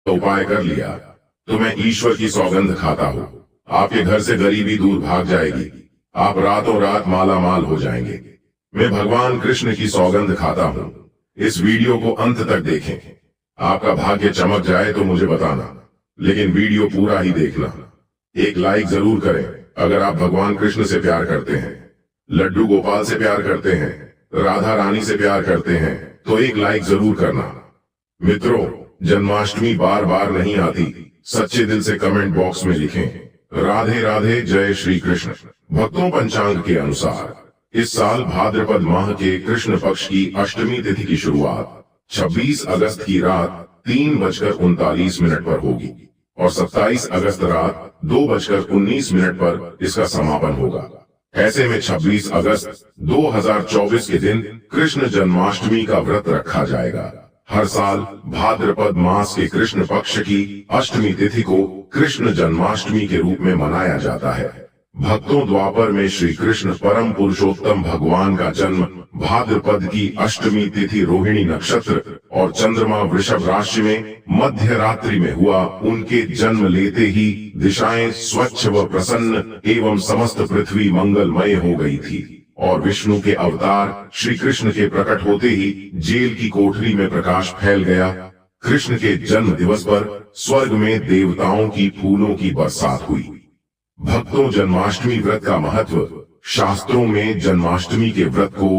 उपाय कर लिया तो मैं ईश्वर की सौगंध खाता हूँ, आपके घर से गरीबी दूर भाग जाएगी, आप रातों रात माला माल हो जाएंगे। मैं भगवान कृष्ण की सौगंध खाता हूँ। इस वीडियो को अंत तक देखें। आपका भाग्य चमक जाए तो मुझे बताना, लेकिन वीडियो पूरा ही देखना। एक लाइक जरूर करें अगर आप भगवान कृष्ण से प्यार करते हैं, लड्डू गोपाल से प्यार करते हैं, राधा रानी से प्यार करते हैं तो एक लाइक जरूर करना। मित्रों, जन्माष्टमी बार बार नहीं आती, सच्चे दिल से कमेंट बॉक्स में लिखें राधे राधे, जय श्री कृष्ण। भक्तों, पंचांग के अनुसार इस साल भाद्रपद माह के कृष्ण पक्ष की अष्टमी तिथि की शुरुआत 26 अगस्त की रात 3:39 पर होगी और 27 अगस्त रात 2:19 पर इसका समापन होगा। ऐसे में 26 अगस्त 2024 के दिन कृष्ण जन्माष्टमी का व्रत रखा जाएगा। हर साल भाद्रपद मास के कृष्ण पक्ष की अष्टमी तिथि को कृष्ण जन्माष्टमी के रूप में मनाया जाता है। भक्तों, द्वापर में श्री कृष्ण परम पुरुषोत्तम भगवान का जन्म भाद्रपद की अष्टमी तिथि रोहिणी नक्षत्र और चंद्रमा वृषभ राशि में मध्य रात्रि में हुआ। उनके जन्म लेते ही दिशाएं स्वच्छ व प्रसन्न एवं समस्त पृथ्वी मंगलमय हो गई थी और विष्णु के अवतार श्री कृष्ण के प्रकट होते ही जेल की कोठरी में प्रकाश फैल गया। कृष्ण के जन्म दिवस पर स्वर्ग में देवताओं की फूलों की बरसात हुई। भक्तों, जन्माष्टमी व्रत का महत्व। शास्त्रों में जन्माष्टमी के व्रत को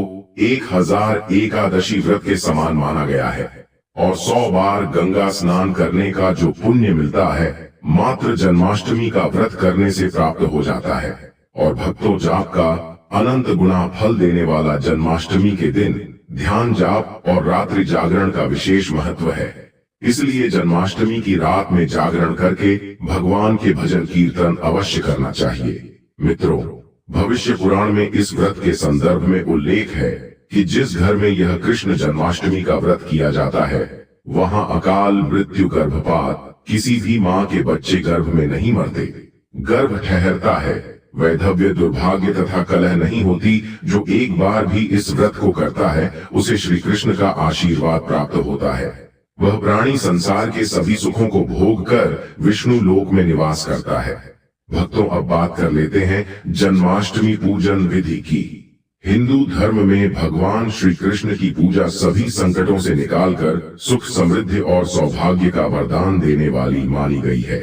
1000 एकादशी व्रत के समान माना गया है और 100 बार गंगा स्नान करने का जो पुण्य मिलता है मात्र जन्माष्टमी का व्रत करने से प्राप्त हो जाता है। और भक्तों, जाप का अनंत गुना फल देने वाला जन्माष्टमी के दिन ध्यान जाप और रात्रि जागरण का विशेष महत्व है। इसलिए जन्माष्टमी की रात में जागरण करके भगवान के भजन कीर्तन अवश्य करना चाहिए। मित्रों, भविष्य पुराण में इस व्रत के संदर्भ में उल्लेख है कि जिस घर में यह कृष्ण जन्माष्टमी का व्रत किया जाता है वहां अकाल मृत्यु गर्भपात किसी भी माँ के बच्चे गर्भ में नहीं मरते, गर्भ ठहरता है, वैधव्य दुर्भाग्य तथा कलह नहीं होती। जो एक बार भी इस व्रत को करता है उसे श्री कृष्ण का आशीर्वाद प्राप्त होता है। वह प्राणी संसार के सभी सुखों को भोग कर विष्णु लोक में निवास करता है। भक्तों, अब बात कर लेते हैं जन्माष्टमी पूजन विधि की। हिंदू धर्म में भगवान श्री कृष्ण की पूजा सभी संकटों से निकालकर सुख समृद्धि और सौभाग्य का वरदान देने वाली मानी गई है।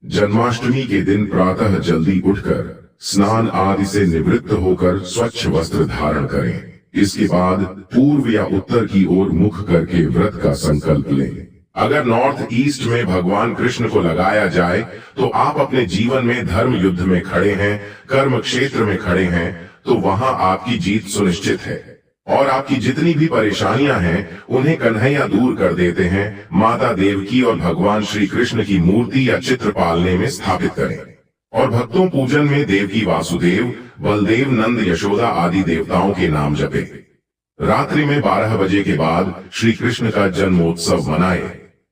जन्माष्टमी के दिन प्रातः जल्दी उठकर स्नान आदि से निवृत्त होकर स्वच्छ वस्त्र धारण करें। इसके बाद पूर्व या उत्तर की ओर मुख करके व्रत का संकल्प लें। अगर नॉर्थ ईस्ट में भगवान कृष्ण को लगाया जाए तो आप अपने जीवन में धर्म युद्ध में खड़े हैं, कर्म क्षेत्र में खड़े हैं, तो वहां आपकी जीत सुनिश्चित है और आपकी जितनी भी परेशानियां हैं उन्हें कन्हैया दूर कर देते हैं। माता देवकी और भगवान श्री कृष्ण की मूर्ति या चित्र पालने में स्थापित करें। और भक्तों, पूजन में देवकी वासुदेव, बलदेव, नंद, यशोदा आदि देवताओं के नाम जपे। रात्रि में 12 बजे के बाद श्री कृष्ण का जन्मोत्सव मनाए।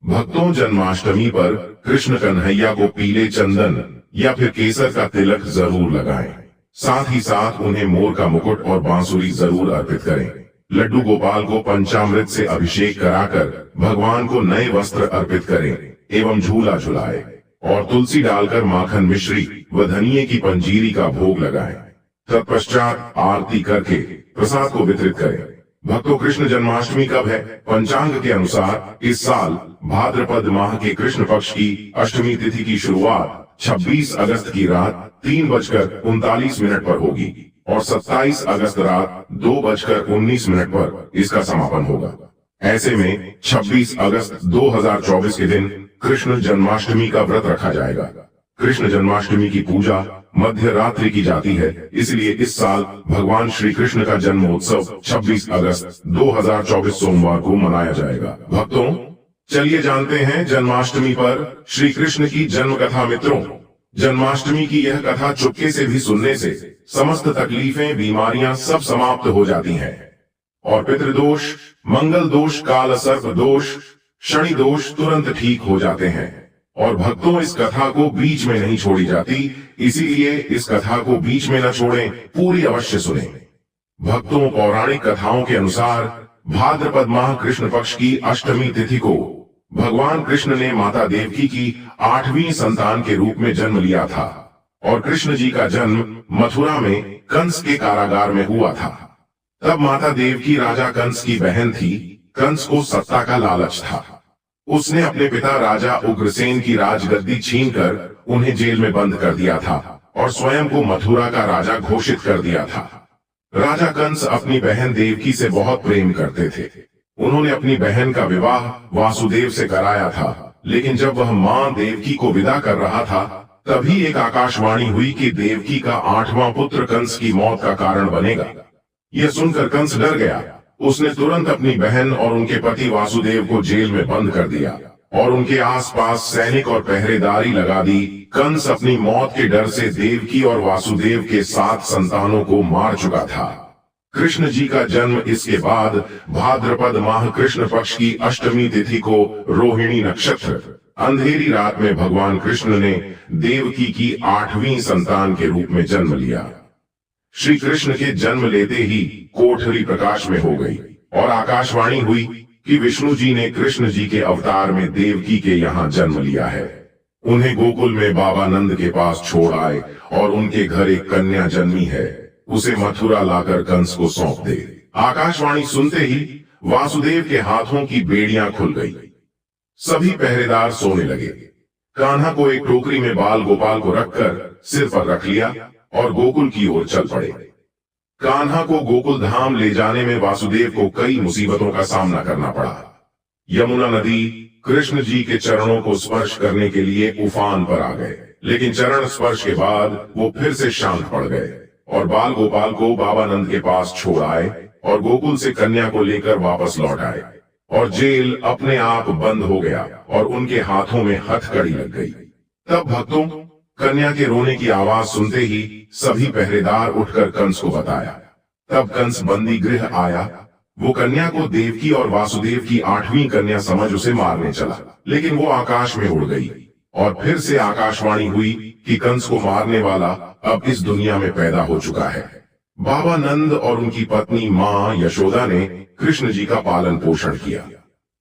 भक्तों, जन्माष्टमी पर कृष्ण कन्हैया को पीले चंदन या फिर केसर का तिलक जरूर लगाएं। साथ ही साथ उन्हें मोर का मुकुट और बांसुरी जरूर अर्पित करें। लड्डू गोपाल को पंचामृत से अभिषेक कराकर भगवान को नए वस्त्र अर्पित करें एवं झूला झुलाए और तुलसी डालकर माखन मिश्री व धनिये की पंजीरी का भोग लगाएं। तत्पश्चात आरती करके प्रसाद को वितरित करें। भक्तों, कृष्ण जन्माष्टमी कब है? पंचांग के अनुसार इस साल भाद्रपद माह के कृष्ण पक्ष की अष्टमी तिथि की शुरुआत 26 अगस्त की रात 3:39 पर होगी और 27 अगस्त रात 2:19 पर इसका समापन होगा। ऐसे में 26 अगस्त 2024 के दिन कृष्ण जन्माष्टमी का व्रत रखा जाएगा। कृष्ण जन्माष्टमी की पूजा मध्य रात्रि की जाती है, इसलिए इस साल भगवान श्री कृष्ण का जन्मोत्सव 26 अगस्त 2024 सोमवार को मनाया जाएगा। भक्तों, चलिए जानते हैं जन्माष्टमी पर श्री कृष्ण की जन्म कथा। मित्रों, जन्माष्टमी की यह कथा चुपके से भी सुनने से समस्त तकलीफें, बीमारियां सब समाप्त हो जाती हैं और पितृदोष, मंगल दोष, काल सर्प दोष, शनि दोष तुरंत ठीक हो जाते हैं। और भक्तों, इस कथा को बीच में नहीं छोड़ी जाती, इसीलिए इस कथा को बीच में न छोड़ें, पूरी अवश्य सुनें। भक्तों, पौराणिक कथाओं के अनुसार भाद्रपद माह कृष्ण पक्ष की अष्टमी तिथि को भगवान कृष्ण ने माता देवकी की 8वीं संतान के रूप में जन्म लिया था और कृष्ण जी का जन्म मथुरा में कंस के कारागार में हुआ था। तब माता देवकी राजा कंस की बहन थी। कंस को सत्ता का लालच था। उसने अपने पिता राजा उग्रसेन की राजगद्दी छीनकर उन्हें जेल में बंद कर दिया था और स्वयं को मथुरा का राजा घोषित कर दिया था। राजा कंस अपनी बहन देवकी से बहुत प्रेम करते थे। उन्होंने अपनी बहन का विवाह वासुदेव से कराया था, लेकिन जब वह मां देवकी को विदा कर रहा था, तभी एक आकाशवाणी हुई कि देवकी का 8वां पुत्र कंस की मौत का कारण बनेगा। यह सुनकर कंस डर गया। उसने तुरंत अपनी बहन और उनके पति वासुदेव को जेल में बंद कर दिया और उनके आसपास सैनिक और पहरेदारी लगा दी। कंस अपनी मौत के डर से देवकी और वासुदेव के 7 संतानों को मार चुका था। कृष्ण जी का जन्म इसके बाद भाद्रपद माह कृष्ण पक्ष की अष्टमी तिथि को रोहिणी नक्षत्र अंधेरी रात में भगवान कृष्ण ने देवकी की 8वीं संतान के रूप में जन्म लिया। श्री कृष्ण के जन्म लेते ही कोठरी प्रकाश में हो गई और आकाशवाणी हुई कि विष्णु जी ने कृष्ण जी के अवतार में देवकी के यहाँ जन्म लिया है। उन्हें गोकुल में बाबा नंद के पास छोड़ आए और उनके घर एक कन्या जन्मी है, उसे मथुरा लाकर कंस को सौंप दे। आकाशवाणी सुनते ही वासुदेव के हाथों की बेड़ियां खुल गई। सभी पहरेदार सोने लगे। कान्हा को एक टोकरी में बाल गोपाल को रखकर सिर पर रख लिया और गोकुल की ओर चल पड़े। कान्हा को गोकुल धाम ले जाने में वासुदेव को कई मुसीबतों का सामना करना पड़ा। यमुना नदी कृष्ण जी के चरणों को स्पर्श करने के लिए उफान पर आ गए, लेकिन चरण स्पर्श के बाद वो फिर से शांत पड़ गए और बाल गोपाल को बाबा नंद के पास छोड़ आए और गोकुल से कन्या को लेकर वापस लौट आए और जेल अपने आप बंद हो गया और उनके हाथों में हथकड़ी लग गई। तब भक्तों कन्या के रोने की आवाज सुनते ही सभी पहरेदार उठकर कंस को बताया। तब कंस बंदी गृह आया। वो कन्या को देवकी और वासुदेव की 8वीं कन्या समझ उसे मारने चला, लेकिन वो आकाश में उड़ गई और फिर से आकाशवाणी हुई कि कंस को मारने वाला अब इस दुनिया में पैदा हो चुका है। बाबा नंद और उनकी पत्नी मां यशोदा ने कृष्ण जी का पालन पोषण किया।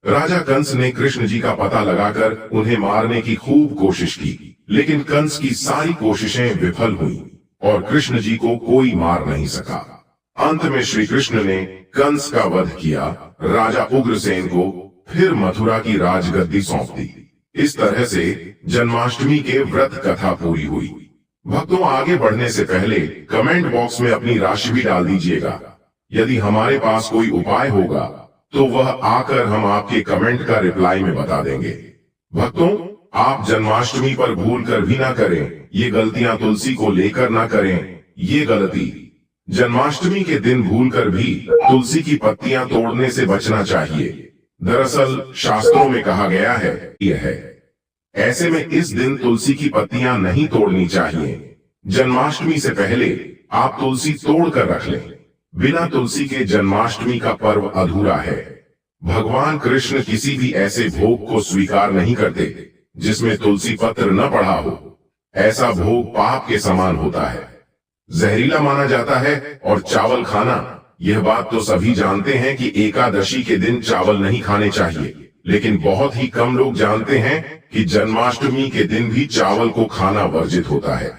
राजा कंस ने कृष्ण जी का पता लगाकर उन्हें मारने की खूब कोशिश की, लेकिन कंस की सारी कोशिशें विफल हुई और कृष्ण जी को कोई मार नहीं सका। अंत में श्री कृष्ण ने कंस का वध किया, राजा उग्रसेन को फिर मथुरा की राजगद्दी सौंप दी। इस तरह से जन्माष्टमी के व्रत कथा पूरी हुई। भक्तों, आगे बढ़ने से पहले कमेंट बॉक्स में अपनी राशि भी डाल दीजिएगा। यदि हमारे पास कोई उपाय होगा तो वह आकर हम आपके कमेंट का रिप्लाई में बता देंगे। भक्तों, आप जन्माष्टमी पर भूल कर भी ना करें। ये गलतियां तुलसी को लेकर ना करें। ये गलती जन्माष्टमी के दिन भूलकर भी तुलसी की पत्तियां तोड़ने से बचना चाहिए। दरअसल शास्त्रों में कहा गया है यह है, ऐसे में इस दिन तुलसी की पत्तियां नहीं तोड़नी चाहिए। जन्माष्टमी से पहले आप तुलसी तोड़ कर रख लें। बिना तुलसी के जन्माष्टमी का पर्व अधूरा है। भगवान कृष्ण किसी भी ऐसे भोग को स्वीकार नहीं करते जिसमें तुलसी पत्र न पड़ा हो। ऐसा भोग पाप के समान होता है, जहरीला माना जाता है। और चावल खाना, यह बात तो सभी जानते हैं कि एकादशी के दिन चावल नहीं खाने चाहिए, लेकिन बहुत ही कम लोग जानते हैं कि जन्माष्टमी के दिन भी चावल को खाना वर्जित होता है।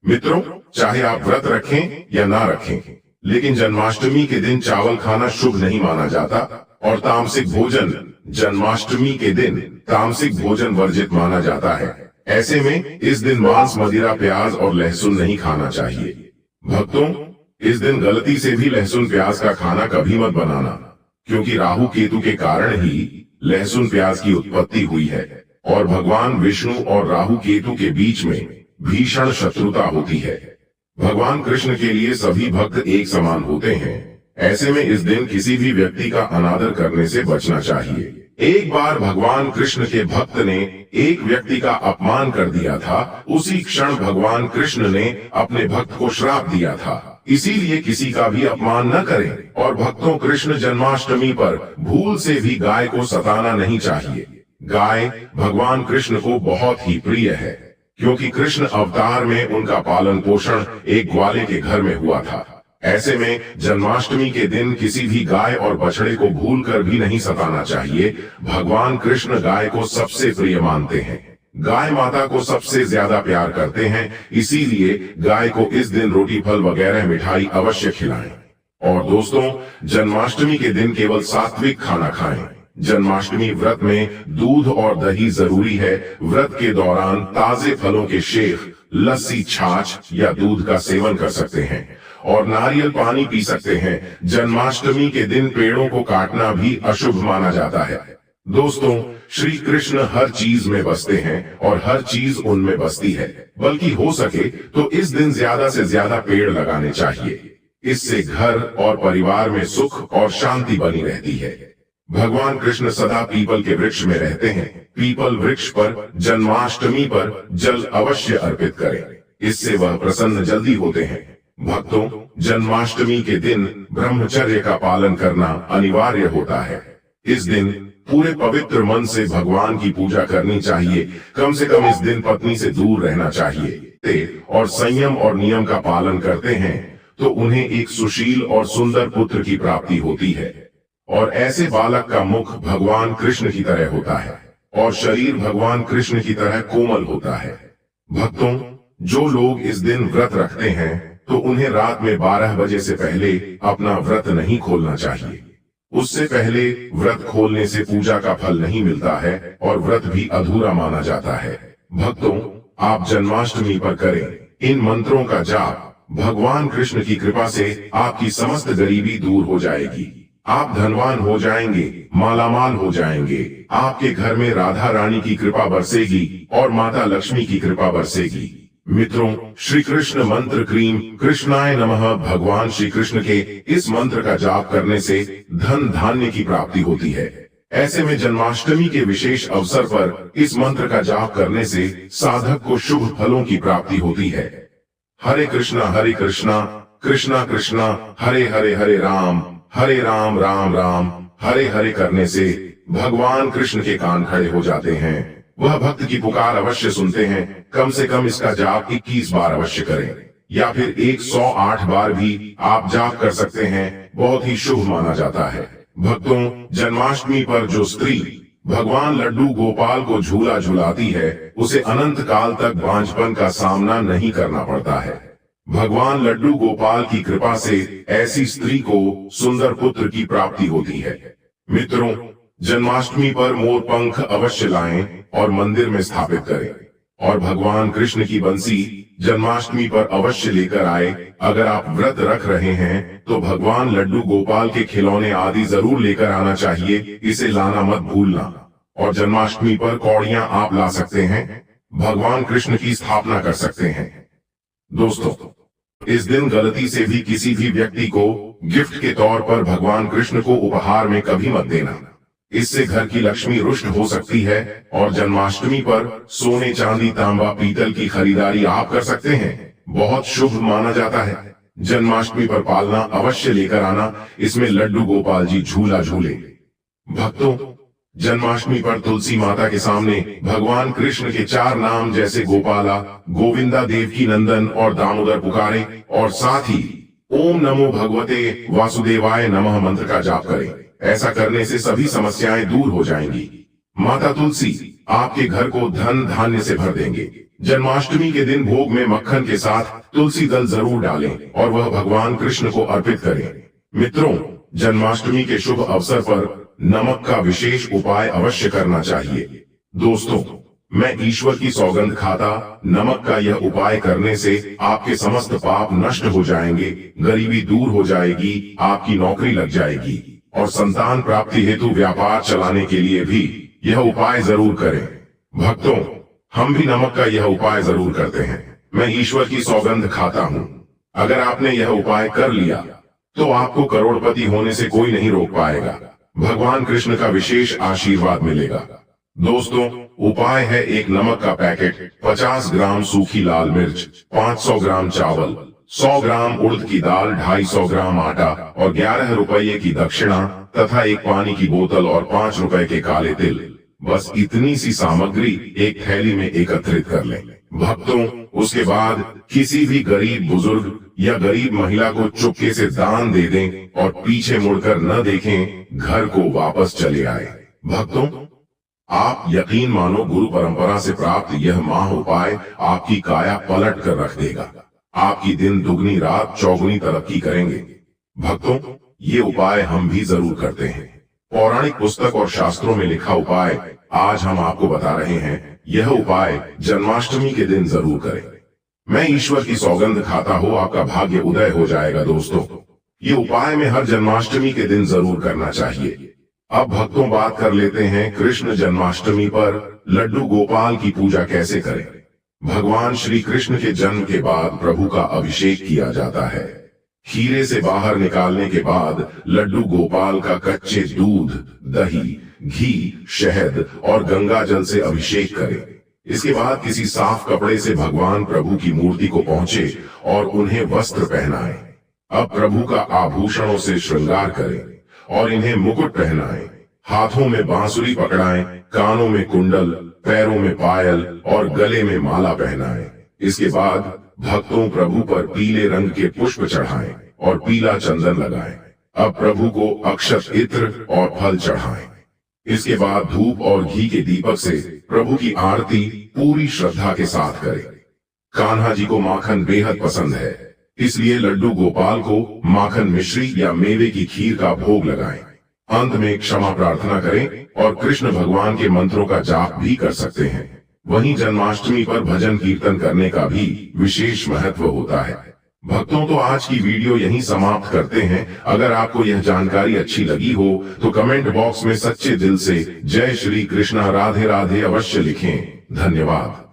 मित्रों, चाहे आप व्रत रखें या ना रखें, लेकिन जन्माष्टमी के दिन चावल खाना शुभ नहीं माना जाता और तामसिक भोजन जन्माष्टमी के दिन तामसिक भोजन वर्जित माना जाता है। ऐसे में इस दिन मांस, मदिरा, प्याज और लहसुन नहीं खाना चाहिए। भक्तों, इस दिन गलती से भी लहसुन प्याज का खाना कभी मत बनाना, क्योंकि राहु केतु के कारण ही लहसुन प्याज की उत्पत्ति हुई है और भगवान विष्णु और राहु केतु के बीच में भीषण शत्रुता होती है। भगवान कृष्ण के लिए सभी भक्त एक समान होते हैं। ऐसे में इस दिन किसी भी व्यक्ति का अनादर करने से बचना चाहिए। एक बार भगवान कृष्ण के भक्त ने एक व्यक्ति का अपमान कर दिया था। उसी क्षण भगवान कृष्ण ने अपने भक्त को श्राप दिया था। इसीलिए किसी का भी अपमान न करें और भक्तों, कृष्ण जन्माष्टमी पर भूल से भी गाय को सताना नहीं चाहिए। गाय भगवान कृष्ण को बहुत ही प्रिय है, क्योंकि कृष्ण अवतार में उनका पालन पोषण एक ग्वाले के घर में हुआ था। ऐसे में जन्माष्टमी के दिन किसी भी गाय और बछड़े को भूल कर भी नहीं सताना चाहिए। भगवान कृष्ण गाय को सबसे प्रिय मानते हैं, गाय माता को सबसे ज्यादा प्यार करते हैं, इसीलिए गाय को इस दिन रोटी फल वगैरह मिठाई अवश्य खिलाएं। और दोस्तों, जन्माष्टमी के दिन केवल सात्विक खाना खाएं। जन्माष्टमी व्रत में दूध और दही जरूरी है। व्रत के दौरान ताजे फलों के शेक, लस्सी, छाछ या दूध का सेवन कर सकते हैं और नारियल पानी पी सकते हैं। जन्माष्टमी के दिन पेड़ों को काटना भी अशुभ माना जाता है। दोस्तों, श्री कृष्ण हर चीज में बसते हैं और हर चीज उनमें बसती है, बल्कि हो सके तो इस दिन ज्यादा से ज्यादा पेड़ लगाने चाहिए। इससे घर और परिवार में सुख और शांति बनी रहती है। भगवान कृष्ण सदा पीपल के वृक्ष में रहते हैं। पीपल वृक्ष पर जन्माष्टमी पर जल अवश्य अर्पित करें, इससे वह प्रसन्न जल्दी होते हैं। भक्तों, जन्माष्टमी के दिन ब्रह्मचर्य का पालन करना अनिवार्य होता है। इस दिन पूरे पवित्र मन से भगवान की पूजा करनी चाहिए। कम से कम इस दिन पत्नी से दूर रहना चाहिए और संयम और नियम का पालन करते हैं तो उन्हें एक सुशील और सुंदर पुत्र की प्राप्ति होती है। और ऐसे बालक का मुख भगवान कृष्ण की तरह होता है और शरीर भगवान कृष्ण की तरह कोमल होता है। भक्तों, जो लोग इस दिन व्रत रखते हैं तो उन्हें रात में 12 बजे से पहले अपना व्रत नहीं खोलना चाहिए। उससे पहले व्रत खोलने से पूजा का फल नहीं मिलता है और व्रत भी अधूरा माना जाता है। भक्तों, आप जन्माष्टमी पर करें इन मंत्रों का जाप। भगवान कृष्ण की कृपा से आपकी समस्त गरीबी दूर हो जाएगी, आप धनवान हो जाएंगे, मालामाल हो जाएंगे। आपके घर में राधा रानी की कृपा बरसेगी और माता लक्ष्मी की कृपा बरसेगी। मित्रों, श्री कृष्ण मंत्र क्रीम कृष्णाय नमः भगवान श्री कृष्ण के इस मंत्र का जाप करने से धन धान्य की प्राप्ति होती है। ऐसे में जन्माष्टमी के विशेष अवसर पर इस मंत्र का जाप करने से साधक को शुभ फलों की प्राप्ति होती है। हरे कृष्णा कृष्णा कृष्णा हरे हरे, हरे राम राम हरे हरे करने से भगवान कृष्ण के कान खड़े हो जाते हैं। वह भक्त की पुकार अवश्य सुनते हैं। कम से कम इसका जाप 21 बार अवश्य करें या फिर 108 बार भी आप जाप कर सकते हैं, बहुत ही शुभ माना जाता है। भक्तों, जन्माष्टमी पर जो स्त्री भगवान लड्डू गोपाल को झूला झुलाती है उसे अनंत काल तक बांझपन का सामना नहीं करना पड़ता है। भगवान लड्डू गोपाल की कृपा से ऐसी स्त्री को सुंदर पुत्र की प्राप्ति होती है। मित्रों, जन्माष्टमी पर मोर पंख अवश्य लाएं और मंदिर में स्थापित करें और भगवान कृष्ण की बंसी जन्माष्टमी पर अवश्य लेकर आए। अगर आप व्रत रख रहे हैं तो भगवान लड्डू गोपाल के खिलौने आदि जरूर लेकर आना चाहिए, इसे लाना मत भूलना। और जन्माष्टमी पर कौड़ियां आप ला सकते हैं, भगवान कृष्ण की स्थापना कर सकते हैं। दोस्तों, इस दिन गलती से भी किसी भी व्यक्ति को गिफ्ट के तौर पर भगवान कृष्ण को उपहार में कभी मत देना, इससे घर की लक्ष्मी रुष्ट हो सकती है। और जन्माष्टमी पर सोने, चांदी, तांबा, पीतल की खरीदारी आप कर सकते हैं, बहुत शुभ माना जाता है। जन्माष्टमी पर पालना अवश्य लेकर आना, इसमें लड्डू गोपाल जी झूला झूले। भक्तों, जन्माष्टमी पर तुलसी माता के सामने भगवान कृष्ण के 4 नाम जैसे गोपाला, गोविंदा, देवकी नंदन और दामोदर पुकारें और साथ ही ओम नमो भगवते वासुदेवाय नमः मंत्र का जाप करें। ऐसा करने से सभी समस्याएं दूर हो जाएंगी। माता तुलसी आपके घर को धन धान्य से भर देंगे। जन्माष्टमी के दिन भोग में मक्खन के साथ तुलसी दल जरूर डालें और वह भगवान कृष्ण को अर्पित करें। मित्रों, जन्माष्टमी के शुभ अवसर पर नमक का विशेष उपाय अवश्य करना चाहिए। दोस्तों, मैं ईश्वर की सौगंध खाता, नमक का यह उपाय करने से आपके समस्त पाप नष्ट हो जाएंगे, गरीबी दूर हो जाएगी, आपकी नौकरी लग जाएगी और संतान प्राप्ति हेतु व्यापार चलाने के लिए भी यह उपाय जरूर करें। भक्तों, हम भी नमक का यह उपाय जरूर करते हैं। मैं ईश्वर की सौगंध खाता हूँ। अगर आपने यह उपाय कर लिया तो आपको करोड़पति होने से कोई नहीं रोक पाएगा। भगवान कृष्ण का विशेष आशीर्वाद मिलेगा। दोस्तों, उपाय है एक नमक का पैकेट, 50 ग्राम सूखी लाल मिर्च, 500 ग्राम चावल, 100 ग्राम उड़द की दाल, 250 ग्राम आटा और 11 रुपये की दक्षिणा तथा एक पानी की बोतल और 5 रुपए के काले तिल। बस इतनी सी सामग्री एक थैली में एकत्रित कर लें। भक्तों, उसके बाद किसी भी गरीब बुजुर्ग या गरीब महिला को चुपके से दान दे दें और पीछे मुड़कर न देखें, घर को वापस चले आए। भक्तों, आप यकीन मानो, गुरु परंपरा से प्राप्त यह महा उपाय आपकी काया पलट कर रख देगा। आपकी दिन दुगनी रात चौगुनी तरक्की करेंगे। भक्तों, ये उपाय हम भी जरूर करते हैं। पौराणिक पुस्तक और शास्त्रों में लिखा उपाय आज हम आपको बता रहे हैं। यह उपाय जन्माष्टमी के दिन जरूर करें। मैं ईश्वर की सौगंध खाता हूँ, आपका भाग्य उदय हो जाएगा। दोस्तों, ये उपाय में हर जन्माष्टमी के दिन जरूर करना चाहिए। अब भक्तों, बात कर लेते हैं कृष्ण जन्माष्टमी पर लड्डू गोपाल की पूजा कैसे करें। भगवान श्री कृष्ण के जन्म के बाद प्रभु का अभिषेक किया जाता है। खीरे से बाहर निकालने के बाद लड्डू गोपाल का कच्चे दूध, दही, घी, शहद और गंगा जल से अभिषेक करें। इसके बाद किसी साफ कपड़े से भगवान प्रभु की मूर्ति को पहुंचे और उन्हें वस्त्र पहनाएं। अब प्रभु का आभूषणों से श्रृंगार करें और इन्हें मुकुट पहनाएं। हाथों में बांसुरी पकड़ाएं, कानों में कुंडल, पैरों में पायल और गले में माला पहनाएं। इसके बाद भक्तों, प्रभु पर पीले रंग के पुष्प चढ़ाएं और पीला चंदन लगाएं। अब प्रभु को अक्षत इत्र और फल चढ़ाएं। इसके बाद धूप और घी के दीपक से प्रभु की आरती पूरी श्रद्धा के साथ करें। कान्हा जी को माखन बेहद पसंद है, इसलिए लड्डू गोपाल को माखन मिश्री या मेवे की खीर का भोग लगाएं। अंत में क्षमा प्रार्थना करें और कृष्ण भगवान के मंत्रों का जाप भी कर सकते हैं। वहीं जन्माष्टमी पर भजन कीर्तन करने का भी विशेष महत्व होता है। भक्तों, तो आज की वीडियो यहीं समाप्त करते हैं। अगर आपको यह जानकारी अच्छी लगी हो तो कमेंट बॉक्स में सच्चे दिल से जय श्री कृष्णा, राधे राधे अवश्य लिखें। धन्यवाद।